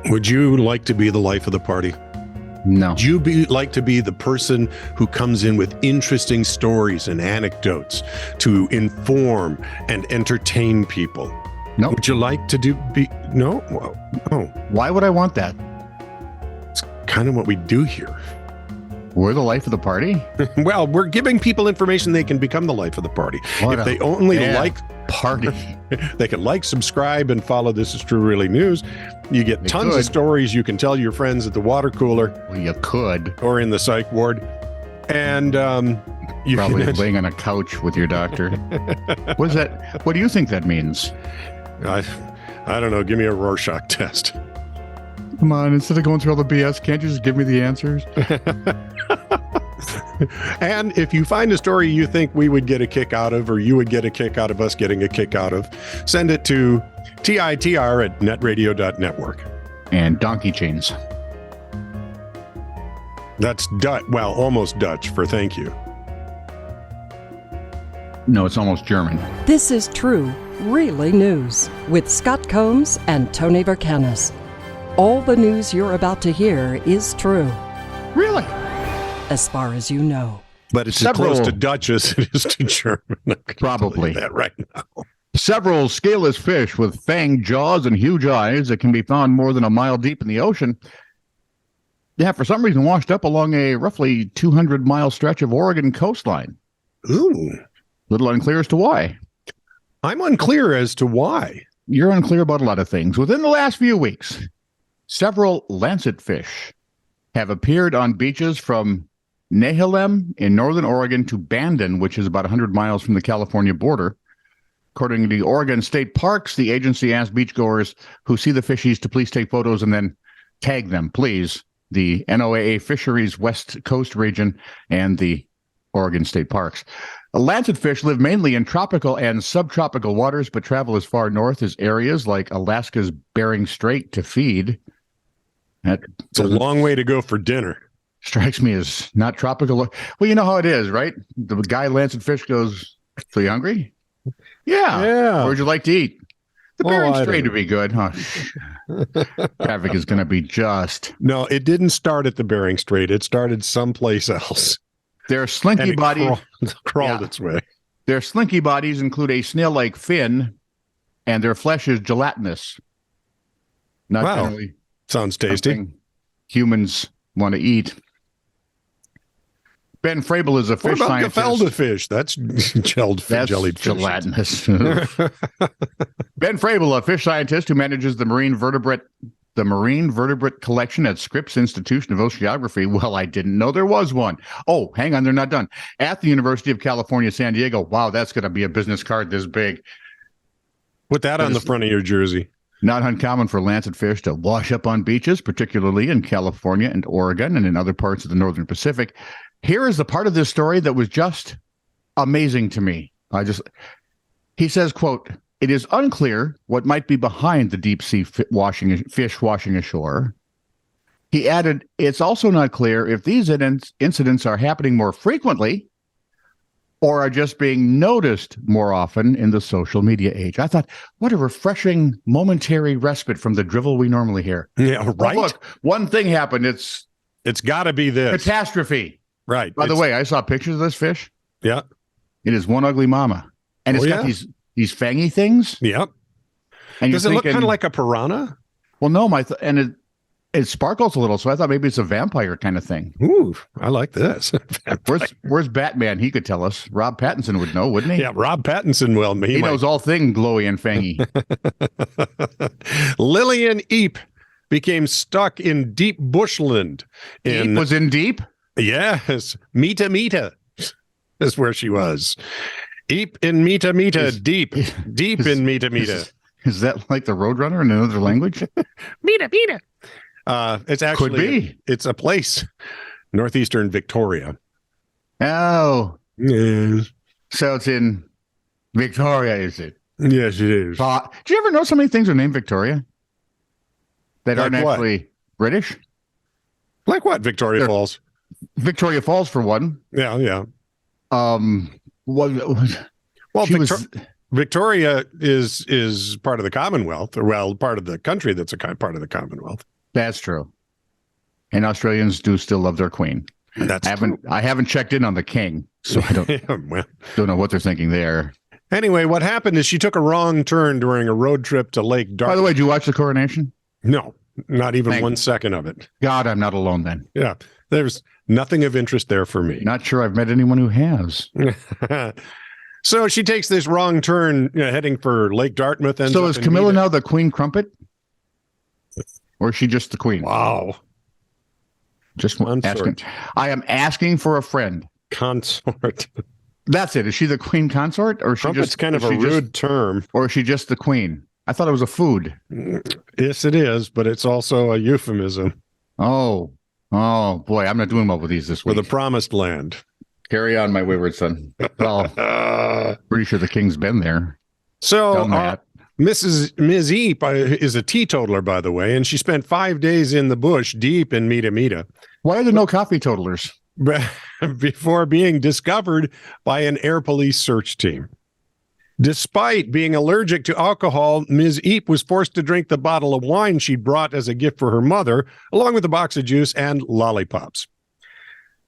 Would you like to be the life of the party? No. Would you like to be the person who comes in with interesting stories and anecdotes to inform and entertain people? No. Would you like to no? Well, oh, Why would I want that? it's kind of what we do here. We're the life of the party? Well, we're giving people information they can become the life of the party. What if they only bad like party. They can like, subscribe, and follow This Is True Really News. You get They tons could. of stories you can tell your friends at the water cooler Well, you could. or in the psych ward. And you Probably can, laying on a couch with your doctor. What is that? What do you think that means? I don't know. Give me a Rorschach test. Come on, instead of going through all the BS, can't you just give me the answers? And if you find a story you think we would get a kick out of, or you would get a kick out of us getting a kick out of, send it to TITR@netradio.network. And donkey chains. That's Dutch. Well, almost Dutch for thank you. No, it's almost German. This is True, Really News with Scott Combs and Tony Vercanis. All the news you're about to hear is true, Really? as far as you know. But it's Several- as close to Dutch as it is to German. I can Probably. tell you that right now. Several scaleless fish with fanged jaws and huge eyes that can be found more than a mile deep in the ocean. Yeah, for some reason washed up along a roughly 200-mile stretch of Oregon coastline. Ooh. Little unclear as to why. I'm unclear as to why. You're unclear about a lot of things. Within the last few weeks, several lancetfish have appeared on beaches from Nehalem in northern Oregon to Bandon, which is about 100 miles from the California border. According to the Oregon State Parks, the agency asked beachgoers who see the fishies to please take photos and then tag them, please. The NOAA Fisheries West Coast region and the Oregon State Parks. Lancetfish live mainly in tropical and subtropical waters, but travel as far north as areas like Alaska's Bering Strait to feed. That It's a long way to go for dinner. strikes me as not tropical. Well, you know how it is, right? The guy lancetfish goes, "So you hungry?" Yeah. Yeah. Where'd you like to eat? The Oh, Bering I Strait don't would be good, huh? Traffic is going to be just. No, it didn't start at the Bering Strait. It started someplace else. Their And slinky it bodies. crawled Yeah. its way. Their slinky bodies include a snail-like fin, and their flesh is gelatinous. Not Wow. generally Sounds tasty. something humans want to eat. Ben Frabel is a What fish about scientist. gefilte fish? That's That's jellied fish. gelatinous. Ben Frabel, a fish scientist who manages the marine vertebrate collection at Scripps Institution of Oceanography. Well, I didn't know there was one. Oh, hang on, they're not done. At the University of California, San Diego. Wow, that's going to be a business card this big. Put that on the front of your jersey. Not uncommon for lancetfish to wash up on beaches, particularly in California and Oregon and in other parts of the Northern Pacific. Here is the part of this story that was just amazing to me. He says, quote, "It is unclear what might be behind the deep sea fish washing ashore." He added, "It's also not clear if these incidents are happening more frequently or are just being noticed more often in the social media age." I thought, what a refreshing momentary respite from the drivel we normally hear. Yeah, right. Oh, look, one thing happened. It's It's got to be this. catastrophe. Right. By the way, I saw pictures of this fish. Yeah. It is one ugly mama. And Oh, it's got yeah. these fangy things. Yep. And Does it you're look thinking, kind of like a piranha? well, no, it sparkles a little, so I thought maybe it's a vampire kind of thing. Ooh, I like this. Where's Batman? He could tell us. Rob Pattinson would know, wouldn't he? Yeah, Rob Pattinson will. He knows all things glowy and fangy. Lillian Eep became stuck in deep bushland. Deep was in deep? Yes, Mita is where she was. Eep in Mita, deep in Mita. Is that like the Roadrunner in another language? Mita. It's actually Could be. It's a place, northeastern Victoria. Oh, Yes, so it's in Victoria, is it? yes, it is. Did you ever know so many things are named Victoria that Like aren't what? actually British? Like what? Victoria Sure. Falls. Victoria Falls, for one. Yeah. What Well, she was Victoria is part of the Commonwealth, or well, part of the country that's a part of the Commonwealth. That's true. And Australians do still love their queen. That's I haven't checked in on the king, so I don't know what they're thinking there. Anyway, what happened is she took a wrong turn during a road trip to Lake Dartmouth. By the way, did you watch the coronation? No, not even Thank 1 you. second of it. God, I'm not alone then. Yeah, there's nothing of interest there for me. Not sure I've met anyone who has. So she takes this wrong turn, heading for Lake Dartmouth. So is Camilla now the queen crumpet? Or is she just the queen? Wow. Just Consort. asking. I am asking for a friend. Consort. That's it. Is she the queen consort? Or is she Crumpet's just kind of a rude term. Or is she just the queen? I thought it was a food. Yes, it is, but it's also a euphemism Oh boy, I'm not doing well with these this for week. the promised land. Carry on, my wayward son. Well, pretty sure the king's been there. So Done that. Ms. Eep is a teetotaler, by the way, and she spent 5 days in the bush deep in Mita Why are there no coffee totalers? before being discovered by an air police search team. Despite being allergic to alcohol, Ms. Eep was forced to drink the bottle of wine she'd brought as a gift for her mother, along with a box of juice and lollipops.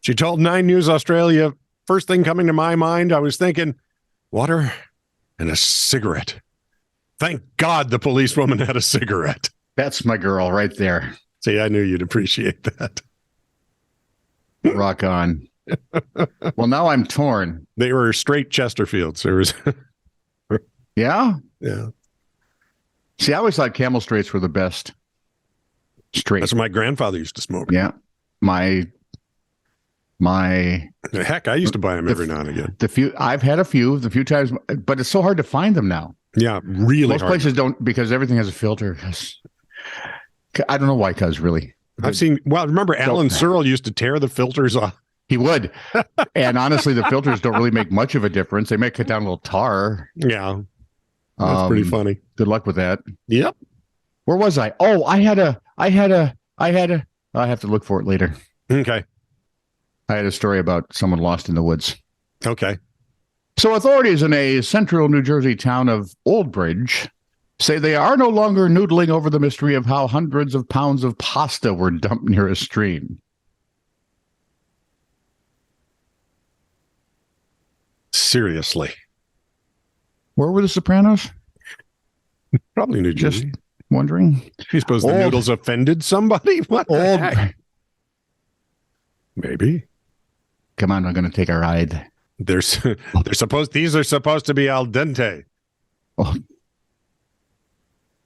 She told 9 News Australia, first thing coming to my mind, I was thinking, water and a cigarette. Thank God the policewoman had a cigarette. That's my girl right there. See, I knew you'd appreciate that. Rock on. Well, now I'm torn. They were straight Chesterfields. There was, Yeah? yeah. See, I always thought Camel Straights were the best straight. That's what my grandfather used to smoke. Yeah. My Heck, I used to buy them every now and again. I've had a few, the few times, but it's so hard to find them now. Yeah, really Most hard. places don't, because everything has a filter. I don't know why, cuz really. I've seen, remember Alan Searle used to tear the filters off? He would. And honestly, the filters don't really make much of a difference. They may cut down a little tar. Yeah, that's pretty funny. Good luck with that. Yep. Where was I? Oh, I have to look for it later. Okay. I had a story about someone lost in the woods. Okay. So authorities in a central New Jersey town of Oldbridge say they are no longer noodling over the mystery of how hundreds of pounds of pasta were dumped near a stream. Seriously. Where were the Sopranos? Probably New Just Jersey. wondering. You suppose the noodles offended somebody? What the heck? Maybe. Come on, we're going to take a ride. These are supposed to be al dente. Oh.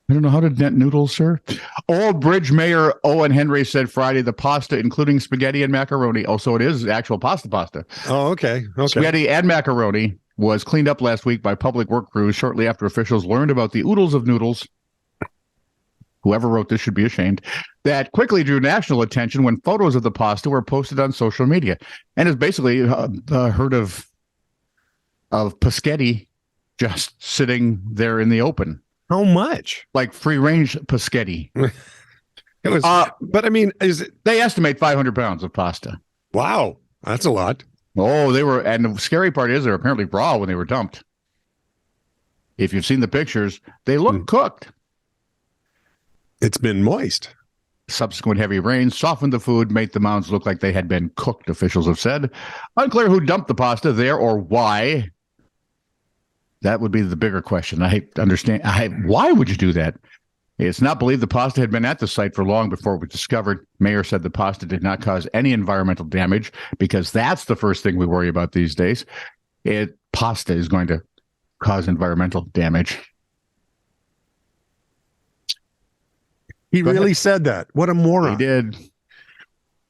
I don't know how to dent noodles, sir. Old Bridge Mayor Owen Henry said Friday the pasta, including spaghetti and macaroni. Oh, so it is actual pasta. Oh, okay. Okay. Spaghetti and macaroni was cleaned up last week by public work crews shortly after officials learned about the oodles of noodles. Whoever wrote this should be ashamed. That quickly drew national attention when photos of the pasta were posted on social media. And it's basically a herd of paschetti just sitting there in the open. How much? Like free-range paschetti. It was, but I mean, They estimate 500 pounds of pasta. wow, that's a lot. Oh, they were, and the scary part is they're apparently raw when they were dumped. If you've seen the pictures, they look cooked. It's been moist. Subsequent heavy rains softened the food, made the mounds look like they had been cooked, officials have said. Unclear who dumped the pasta there or why. That would be the bigger question. I understand. Why would you do that? It's not believed the pasta had been at the site for long before it was discovered. Mayor said the pasta did not cause any environmental damage because that's the first thing we worry about these days. Pasta is going to cause environmental damage. He really said that. What a moron. He did.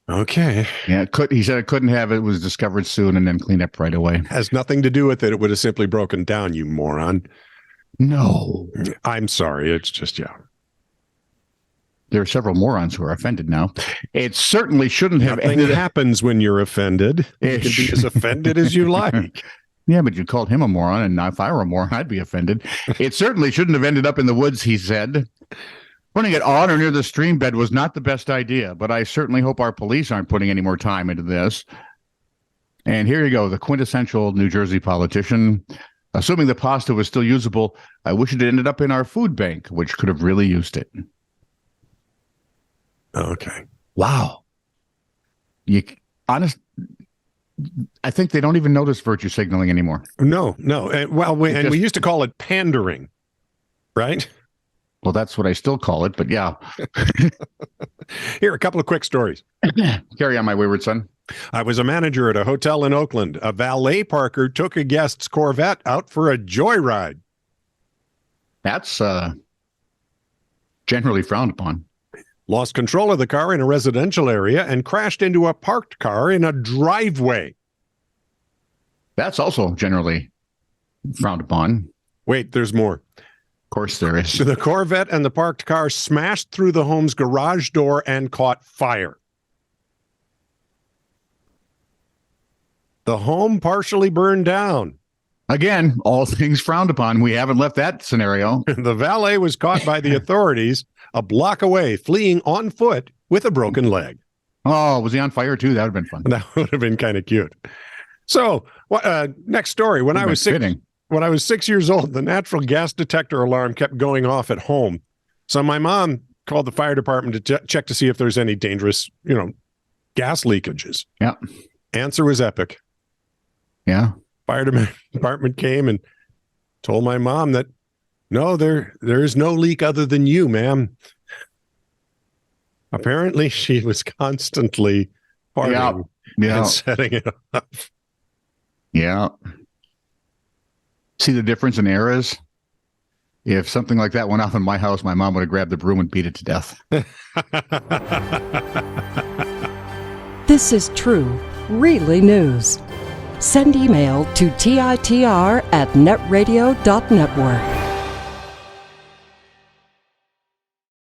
Okay. Yeah, he said it couldn't have. It was discovered soon and then cleaned up right away. Has nothing to do with it. It would have simply broken down, you moron. No. I'm sorry. It's just, yeah. There are several morons who are offended now. It certainly shouldn't have Nothing ended. happens when you're offended. You can be as offended as you like. Yeah, but you called him a moron, and if I were a moron, I'd be offended. It certainly shouldn't have ended up in the woods, he said. Putting it on or near the stream bed was not the best idea, but I certainly hope our police aren't putting any more time into this. And here you go, the quintessential New Jersey politician. Assuming the pasta was still usable, I wish it had ended up in our food bank, which could have really used it. Okay. Wow. Honest. I think they don't even notice virtue signaling anymore. No. We used to call it pandering, right? Well, that's what I still call it, but yeah. Here, a couple of quick stories. Carry on, my wayward son. I was a manager at a hotel in Oakland. A valet parker took a guest's Corvette out for a joyride. That's generally frowned upon. Lost control of the car in a residential area and crashed into a parked car in a driveway. That's also generally frowned upon. Wait, there's more. Of course there is. The Corvette and the parked car smashed through the home's garage door and caught fire. The home partially burned down. Again, all things frowned upon. We haven't left that scenario. The valet was caught by the authorities a block away, fleeing on foot with a broken leg. Oh, was he on fire too? That would have been fun. That would have been kind of cute. So, next story. When I was 6 years old, the natural gas detector alarm kept going off at home. So my mom called the fire department to check to see if there's any dangerous, gas leakages. Yeah. Answer was epic. Yeah. Fire department came and told my mom that, no, there is no leak other than you, ma'am. Apparently, she was constantly partying and setting it up. Yeah. See the difference in eras? If something like that went off in my house, my mom would have grabbed the broom and beat it to death. This is true, really news. Send email to TITR@netradio.network.